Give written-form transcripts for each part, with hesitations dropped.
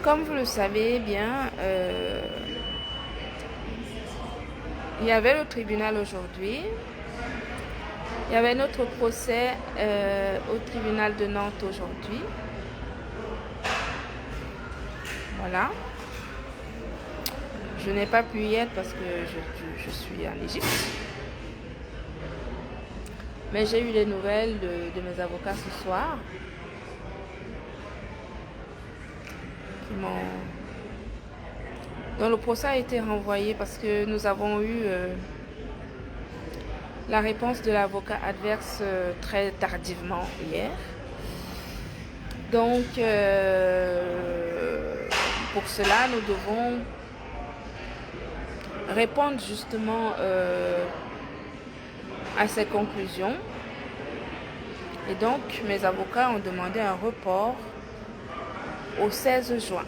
Comme vous le savez bien, il y avait le tribunal aujourd'hui. Il y avait notre procès au tribunal de Nantes aujourd'hui. Voilà. Je n'ai pas pu y être parce que je suis en Égypte. Mais j'ai eu les nouvelles de mes avocats ce soir. Donc le procès a été renvoyé parce que nous avons eu la réponse de l'avocat adverse très tardivement hier. Donc pour cela, nous devons répondre justement à ces conclusions. Et donc mes avocats ont demandé un report au 16 juin.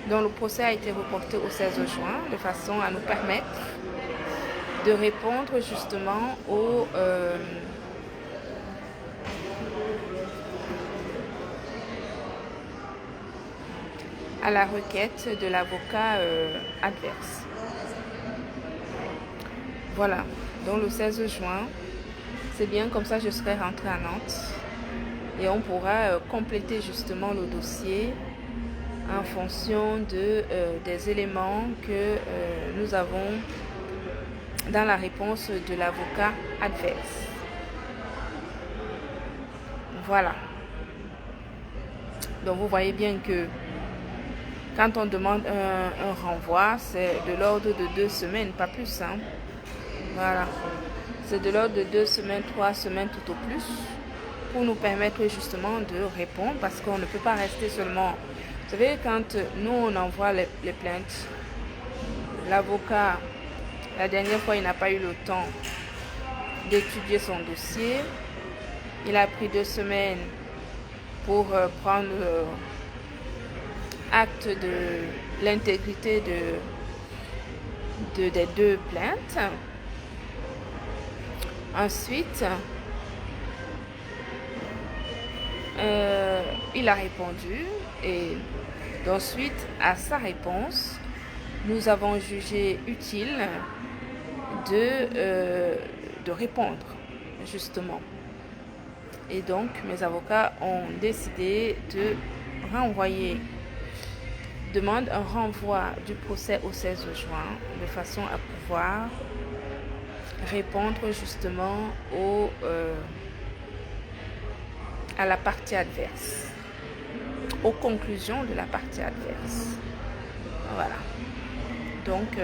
Donc le procès a été reporté au 16 juin de façon à nous permettre de répondre justement à la requête de l'avocat adverse. Voilà, donc le 16 juin, c'est bien, comme ça je serai rentrée à Nantes et on pourra compléter justement le dossier en fonction des éléments que nous avons dans la réponse de l'avocat adverse. Voilà. Donc vous voyez bien que quand on demande un renvoi, c'est de l'ordre de 2 semaines, pas plus. Hein. Voilà. C'est de l'ordre de 2 semaines, 3 semaines tout au plus, pour nous permettre justement de répondre, parce qu'on ne peut pas rester seulement... Vous savez, quand nous on envoie les plaintes, l'avocat, la dernière fois, il n'a pas eu le temps d'étudier son dossier. Il a pris 2 semaines pour prendre acte de l'intégrité des 2 plaintes. Ensuite, il a répondu et ensuite, à sa réponse, nous avons jugé utile de répondre, justement. Et donc, mes avocats ont décidé de renvoyer, demande un renvoi du procès au 16 juin, de façon à pouvoir répondre justement à la partie adverse, aux conclusions de la partie adverse. Voilà. Donc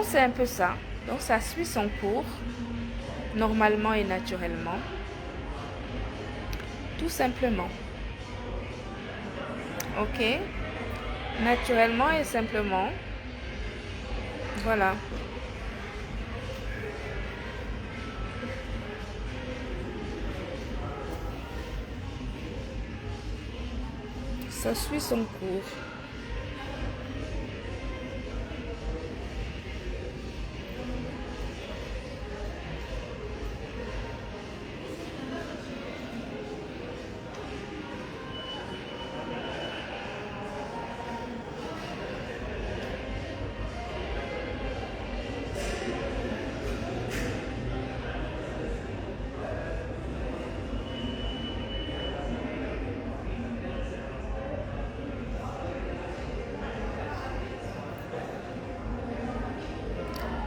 c'est un peu ça. Donc ça suit son cours, normalement et naturellement. Tout simplement. Ok? Naturellement et simplement. Voilà. Ça suit son cours.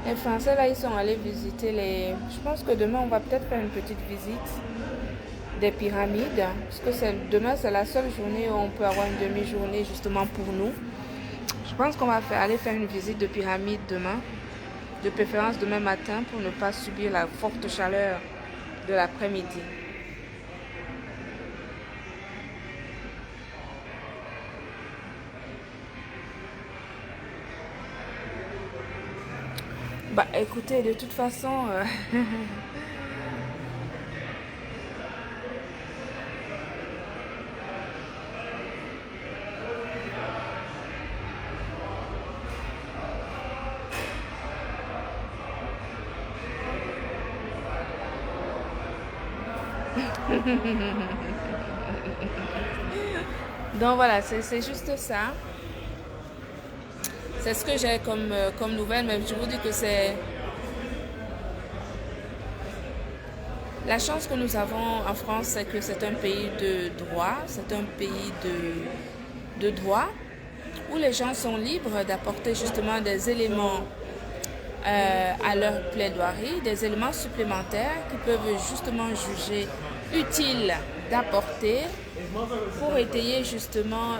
Les Français, là, ils sont allés visiter Je pense que demain, on va peut-être faire une petite visite des pyramides. Parce que demain, c'est la seule journée où on peut avoir une demi-journée, justement, pour nous. Je pense qu'on va aller faire une visite de pyramides demain. De préférence demain matin, pour ne pas subir la forte chaleur de l'après-midi. Bah écoutez, de toute façon, Donc voilà, c'est juste ça. C'est ce que j'ai comme nouvelle, mais je vous dis que c'est la chance que nous avons en France, c'est que c'est un pays de droit, c'est un pays de droit, où les gens sont libres d'apporter justement des éléments à leur plaidoirie, des éléments supplémentaires qui peuvent justement juger utiles d'apporter pour étayer justement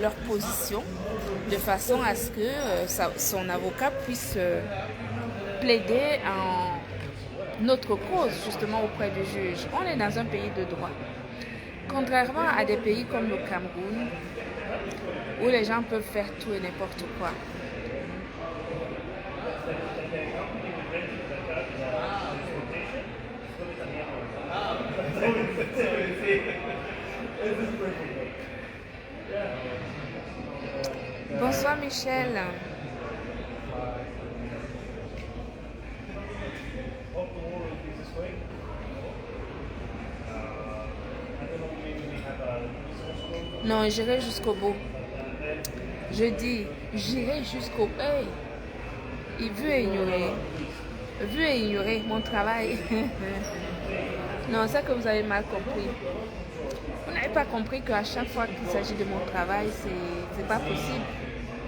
leur position, de façon à ce que son avocat puisse plaider en notre cause justement auprès du juge. On est dans un pays de droit. Contrairement à des pays comme le Cameroun, où les gens peuvent faire tout et n'importe quoi. Bonsoir Michel. Non, j'irai jusqu'au bout. Je dis, j'irai jusqu'au bout. Hey, il veut ignorer mon travail. Non, c'est que vous avez mal compris. Vous n'avez pas compris qu'à chaque fois qu'il s'agit de mon travail, c'est pas possible.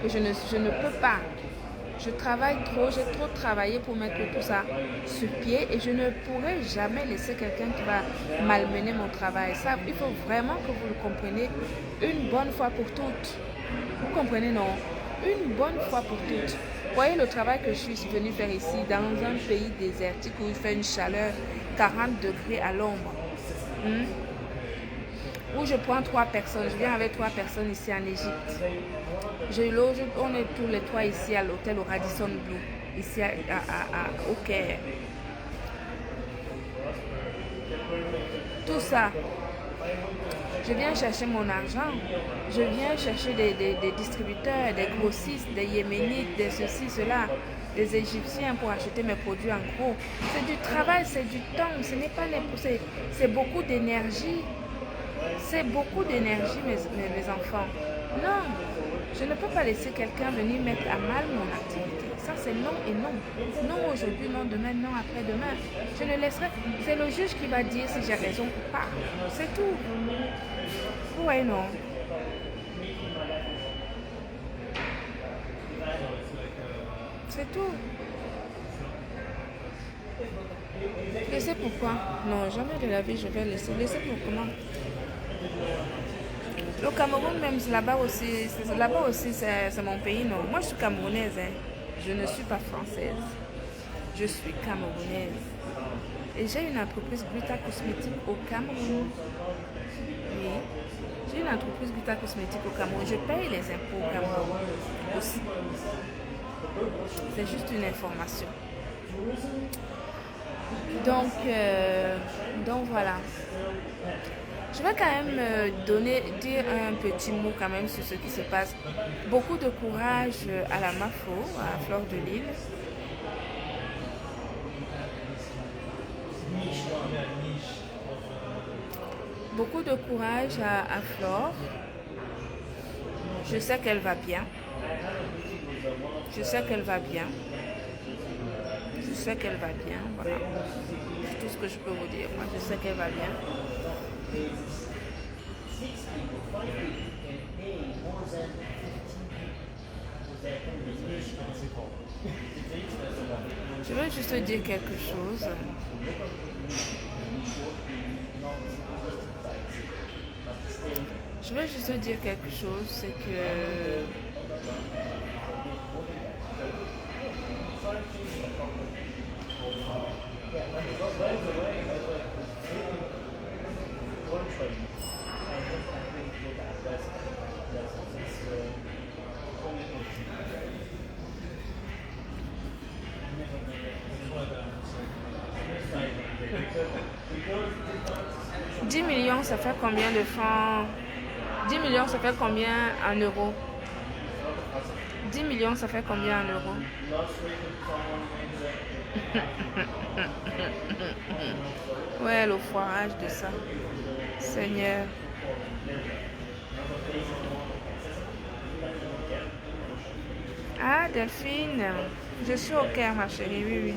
Que je ne peux pas. Je travaille trop, j'ai trop travaillé pour mettre tout ça sur pied et je ne pourrai jamais laisser quelqu'un qui va malmener mon travail. Ça, il faut vraiment que vous le compreniez une bonne fois pour toutes. Vous comprenez, non? Une bonne fois pour toutes. Voyez le travail que je suis venue faire ici, dans un pays désertique où il fait une chaleur 40 degrés à l'ombre. Où je prends 3 personnes, je viens avec 3 personnes ici en Égypte. Je loge, on est tous les 3 ici à l'hôtel au Radisson Blu, ici au Caire. Tout ça, je viens chercher mon argent, je viens chercher des distributeurs, des grossistes, des Yéménites, des ceci, cela, des Égyptiens pour acheter mes produits en gros. C'est du travail, c'est du temps, ce n'est pas c'est beaucoup d'énergie. C'est beaucoup d'énergie, mes enfants. Non, je ne peux pas laisser quelqu'un venir mettre à mal mon activité. Ça, c'est non et non. Non aujourd'hui, non demain, non après-demain. Je le laisserai. C'est le juge qui va dire si j'ai raison ou pas. C'est tout. Oui, non. C'est tout. Laissez pourquoi? Non, jamais de la vie, je vais laisser. Laissez pour comment? Le Cameroun même, là-bas aussi, c'est mon pays, non. Moi, je suis camerounaise, hein. Je ne suis pas française. Je suis camerounaise. Et j'ai une entreprise Gluta Cosmétique au Cameroun. Oui. J'ai une entreprise Gluta Cosmétique au Cameroun. Je paye les impôts au Cameroun aussi. C'est juste une information. Donc voilà. Je vais quand même dire un petit mot quand même sur ce qui se passe. Beaucoup de courage à la MAFO, à Fleur de Lille. Beaucoup de courage à Flore. Je sais qu'elle va bien. Je sais qu'elle va bien. Je sais qu'elle va bien. Voilà. C'est tout ce que je peux vous dire. Moi, je sais qu'elle va bien. Je veux juste dire quelque chose. Je veux juste dire quelque chose, c'est que $10 millions, ça fait combien de francs? 10 millions, ça fait combien en euros? 10 millions, ça fait combien en euros? Ouais, le foirage de ça. Seigneur. Ah, Delphine, je suis au Caire, ma chérie, oui, oui.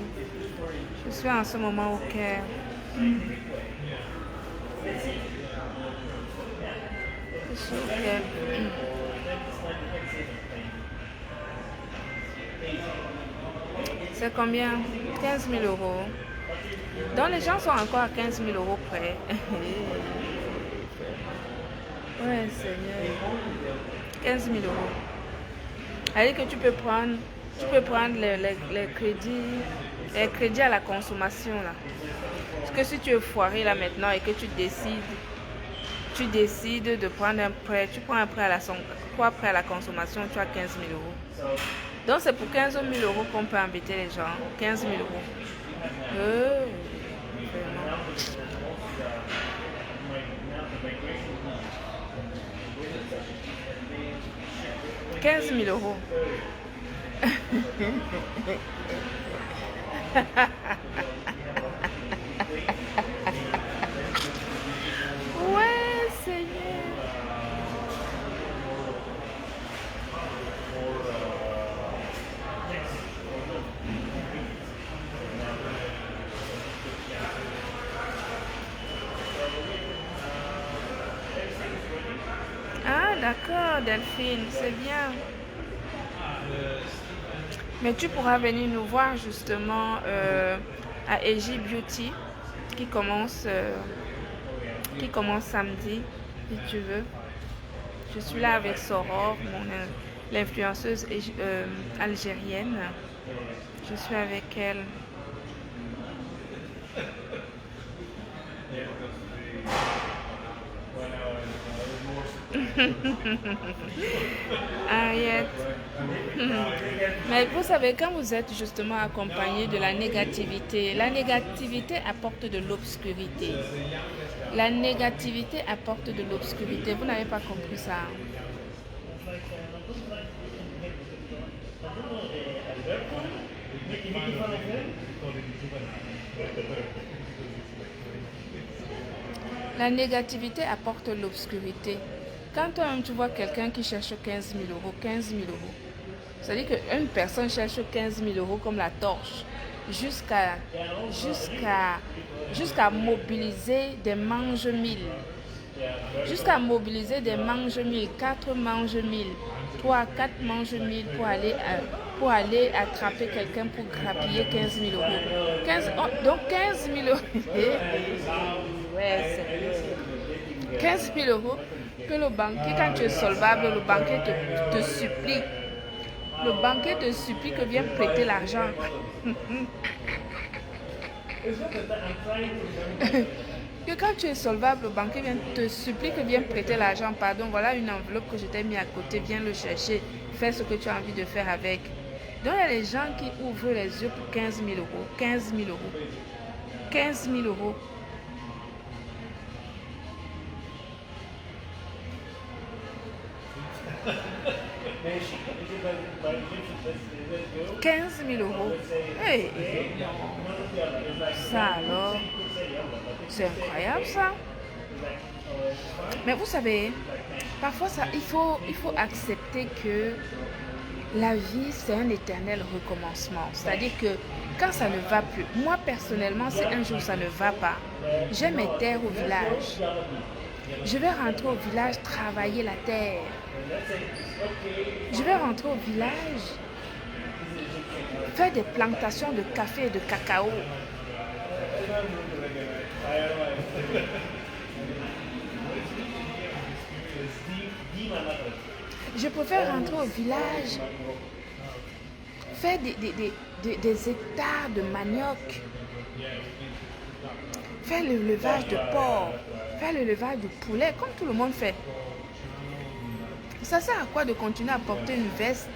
Je suis en ce moment au Caire. Je suis au Caire. C'est combien? 15 000 euros. Donc les gens sont encore à 15 000 euros près. Ouais, Seigneur. 15 000 euros. C'est-à-dire que tu peux prendre les crédits à la consommation là. Parce que si tu es foiré là maintenant et que tu décides de prendre un prêt, tu prends un prêt prêt à la consommation, tu as 15 000 euros. Donc c'est pour 15 000 euros qu'on peut embêter les gens. 15 000 euros. Vraiment. 15 000 euros. Ouais, Seigneur. Ah, d'accord, Delphine, c'est bien. Mais tu pourras venir nous voir justement à EJ Beauty qui commence, samedi, si tu veux. Je suis là avec Soror, l'influenceuse algérienne. Je suis avec elle. Ariette. Mais vous savez, quand vous êtes justement accompagné de la négativité apporte de l'obscurité. La négativité apporte de l'obscurité. Vous n'avez pas compris ça? La négativité apporte l'obscurité. Quand toi-même tu vois quelqu'un qui cherche 15 000 euros, c'est-à-dire qu'une personne cherche 15 000 euros comme la torche jusqu'à mobiliser des mange-mille. Jusqu'à mobiliser des mange-mille, 4 mange-mille, 3, 4 mange-mille pour aller attraper quelqu'un pour grappiller 15 000 euros. Donc 15 000 euros. Ouais, c'est 15 000 euros que le banquier, quand tu es solvable, le banquier te supplie. Le banquier te supplie que viens prêter l'argent. Que quand tu es solvable, le banquier te supplie que viens prêter l'argent. Pardon, voilà une enveloppe que je t'ai mis à côté, viens le chercher, fais ce que tu as envie de faire avec. Donc il y a des gens qui ouvrent les yeux pour 15 000 euros. 15 000 euros. 15 000 euros. 15 000 euros. Hey, ça alors, c'est incroyable ça. Mais vous savez, parfois il faut accepter que la vie c'est un éternel recommencement. C'est-à-dire que quand ça ne va plus, moi personnellement, si un jour ça ne va pas, j'ai mes terres au village. Je vais rentrer au village travailler la terre. Je vais rentrer au village faire des plantations de café et de cacao. Je préfère rentrer au village, faire des hectares de manioc, faire l'élevage de porc, faire l'élevage de poulet, comme tout le monde fait. Ça sert à quoi de continuer à porter une veste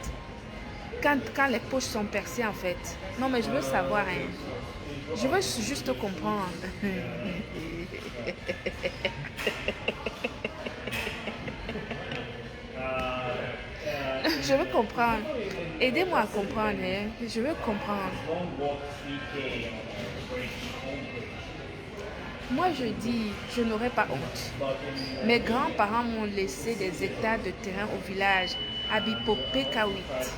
quand les poches sont percées en fait? Non mais je veux savoir, hein. Je veux juste comprendre. Je veux comprendre. Aidez-moi à comprendre, hein. Je veux comprendre. Moi, je dis, je n'aurais pas honte. Mes grands-parents m'ont laissé des hectares de terrain au village, à Bipopé-Kawit.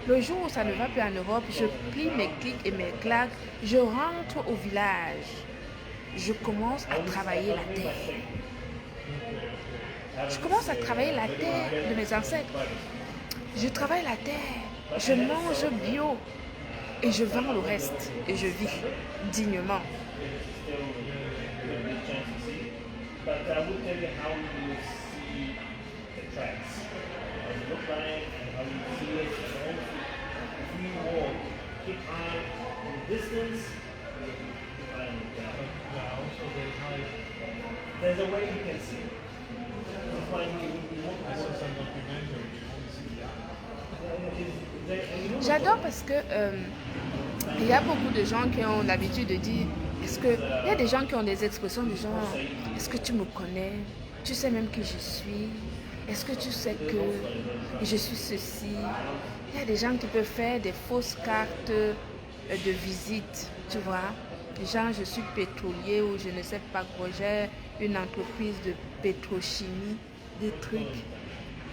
Le jour où ça ne va plus en Europe, je plie mes clics et mes claques, je rentre au village. Je commence à travailler la terre. Je commence à travailler la terre de mes ancêtres. Je travaille la terre, je mange bio et je vends le reste et je vis dignement. J'adore parce que il y a beaucoup de gens qui ont l'habitude de dire, il y a des gens qui ont des expressions du genre, est-ce que tu me connais? Tu sais même qui je suis? Est-ce que tu sais que je suis ceci? Il y a des gens qui peuvent faire des fausses cartes de visite, tu vois. Genre, je suis pétrolier ou je ne sais pas quoi, j'ai une entreprise de pétrochimie, des trucs.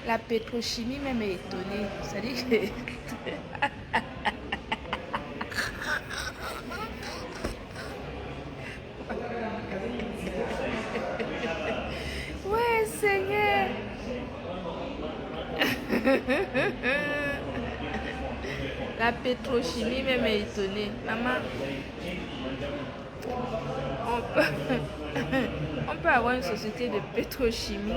La pétrochimie même est étonnée. C'est-à-dire que... Ouais, Seigneur. La pétrochimie même est étonnée. Maman, on peut avoir une société de pétrochimie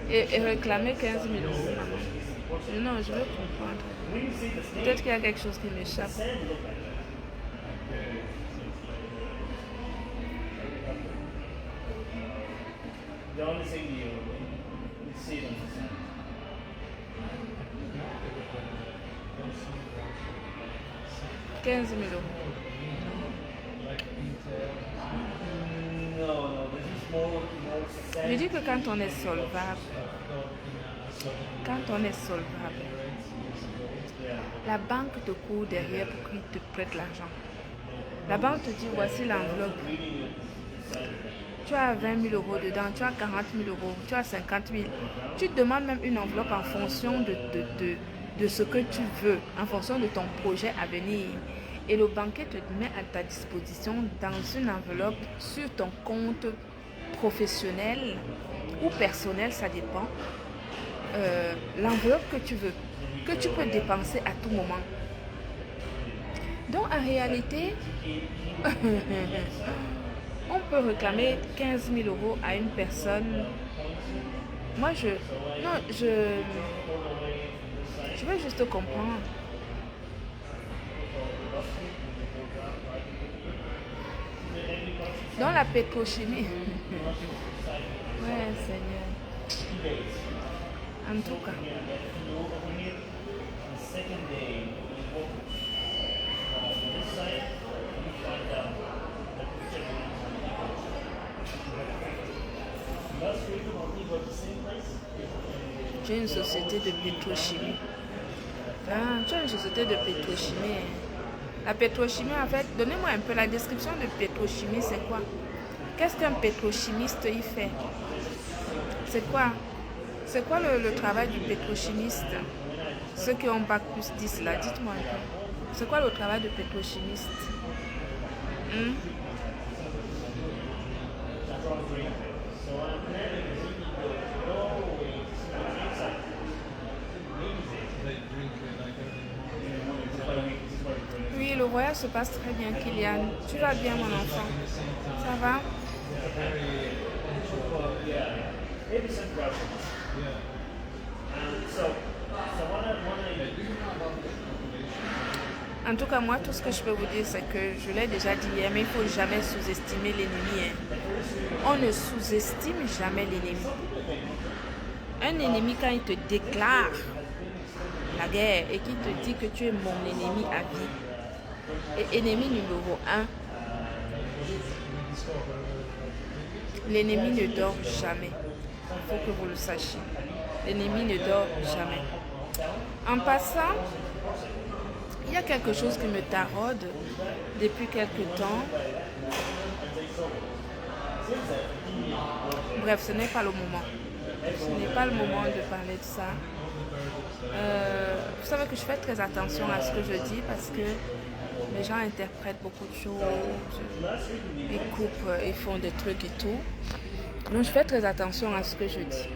et réclamer 15 000 euros. Non, je veux comprendre. Peut-être qu'il y a quelque chose qui m'échappe. « 15 000 euros. Je dis que quand on est solvable, la banque te court derrière pour qu'il te prête l'argent. La banque te dit, voici l'enveloppe. Tu as 20 000 euros dedans, tu as 40 000 euros, tu as 50 000. Tu te demandes même une enveloppe en fonction de ce que tu veux, en fonction de ton projet à venir. Et le banquier te met à ta disposition dans une enveloppe sur ton compte professionnel ou personnel, ça dépend, l'enveloppe que tu veux, que tu peux dépenser à tout moment. Donc en réalité, on peut réclamer 15 000 euros à une personne. Moi, je veux juste comprendre. Dans la pétrochimie. Ouais, Seigneur. En tout cas. J'ai une société de pétrochimie. Ah, tu as une société de pétrochimie. La pétrochimie, en fait, donnez-moi un peu la description de pétrochimie, c'est quoi? Qu'est-ce qu'un pétrochimiste y fait? C'est quoi? C'est quoi le travail du pétrochimiste? Ceux qui ont bac plus 10 là, dites-moi un peu. C'est quoi le travail de pétrochimiste? Oui, le voyage se passe très bien, Kylian. Tu vas bien, mon enfant? Ça va? En tout cas, moi, tout ce que je peux vous dire, c'est que je l'ai déjà dit hier, mais il ne faut jamais sous-estimer l'ennemi. On ne sous-estime jamais l'ennemi. Un ennemi, quand il te déclare la guerre et qu'il te dit que tu es mon ennemi à vie, et ennemi numéro 1, l'ennemi ne dort jamais. Il faut que vous le sachiez. L'ennemi ne dort jamais. En passant, il y a quelque chose qui me taraude depuis quelque temps. Bref, ce n'est pas le moment. Ce n'est pas le moment de parler de ça. Vous savez que je fais très attention à ce que je dis parce que les gens interprètent beaucoup de choses, ils coupent, ils font des trucs et tout. Donc je fais très attention à ce que je dis.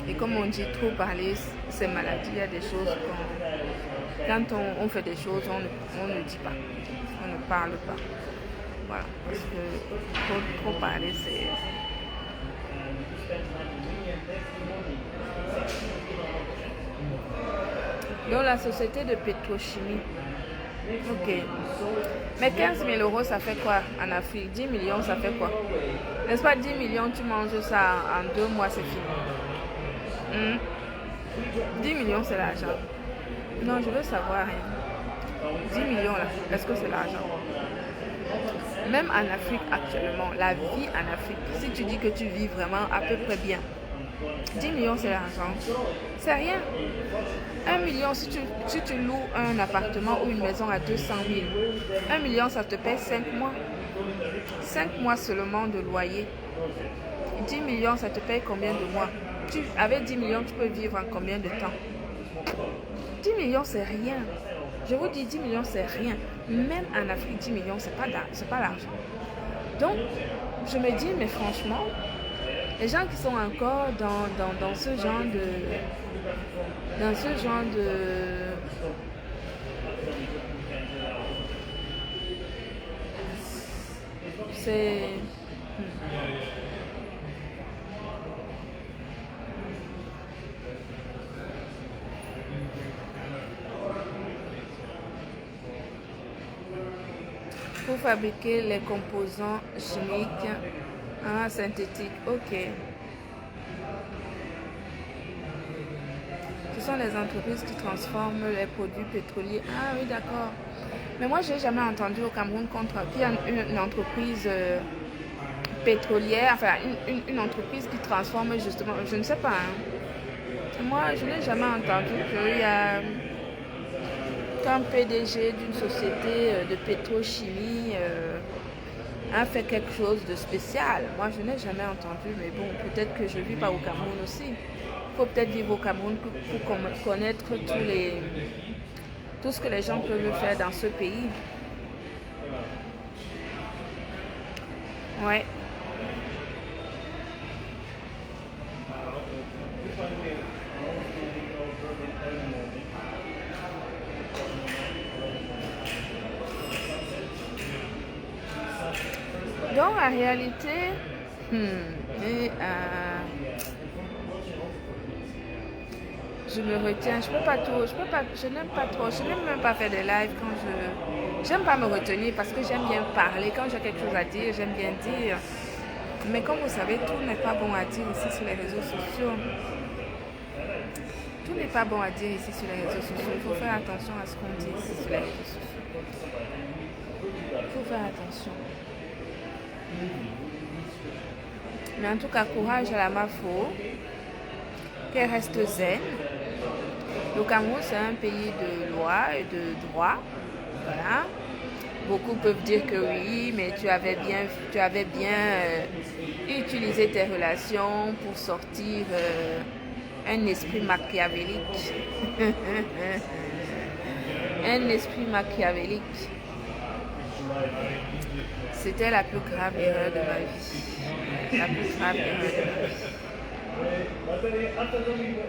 Et comme on dit, trop parler, c'est maladie. Il y a des choses quand on fait des choses, on ne dit pas, on ne parle pas. Voilà, parce que trop parler, c'est... Donc la société de pétrochimie. Ok. Mais 15 000 euros, ça fait quoi en Afrique? 10 millions, ça fait quoi? N'est-ce pas 10 millions, tu manges ça en 2 mois, c'est fini. 10 millions, c'est l'argent. Non, je veux savoir. 10 millions, là, est-ce que c'est l'argent? Même en Afrique actuellement, la vie en Afrique, si tu dis que tu vis vraiment à peu près bien, 10 millions, c'est l'argent. C'est rien. 1 million, si tu loues un appartement ou une maison à 200 000, 1 million, ça te paye 5 mois. 5 mois seulement de loyer. 10 millions, ça te paye combien de mois? Avec 10 millions, tu peux vivre en combien de temps? 10 millions, c'est rien. Je vous dis, 10 millions, c'est rien. Même en Afrique, 10 millions, c'est pas l'argent. Donc, je me dis, mais franchement, les gens qui sont encore dans ce genre de... C'est... Pour fabriquer les composants chimiques synthétiques. Ok. Ce sont les entreprises qui transforment les produits pétroliers. Ah oui, d'accord. Mais moi, je n'ai jamais entendu au Cameroun qu'il y a une entreprise pétrolière, enfin une entreprise qui transforme justement, je ne sais pas. Moi, je n'ai jamais entendu qu'il y a qu'un PDG d'une société de pétrochimie a fait quelque chose de spécial. Moi, je n'ai jamais entendu, mais bon, peut-être que je ne vis pas au Cameroun aussi. Il faut peut-être vivre au Cameroun pour connaître tout ce que les gens peuvent faire dans ce pays. Ouais. Donc, en réalité, je me retiens, je n'aime pas trop, je n'aime même pas faire des lives j'aime pas me retenir parce que j'aime bien parler, quand j'ai quelque chose à dire, j'aime bien dire, mais comme vous savez, tout n'est pas bon à dire ici sur les réseaux sociaux, tout n'est pas bon à dire ici sur les réseaux sociaux, il faut faire attention à ce qu'on dit ici sur les réseaux sociaux, il faut faire attention. Mais en tout cas, courage à la Mafo, qu'elle reste zen. Le Cameroun, c'est un pays de loi et de droit. Voilà. Beaucoup peuvent dire que oui, mais tu avais bien utilisé tes relations pour sortir un esprit machiavélique. Un esprit machiavélique. C'était la plus grave erreur de ma vie. La plus grave erreur de ma vie.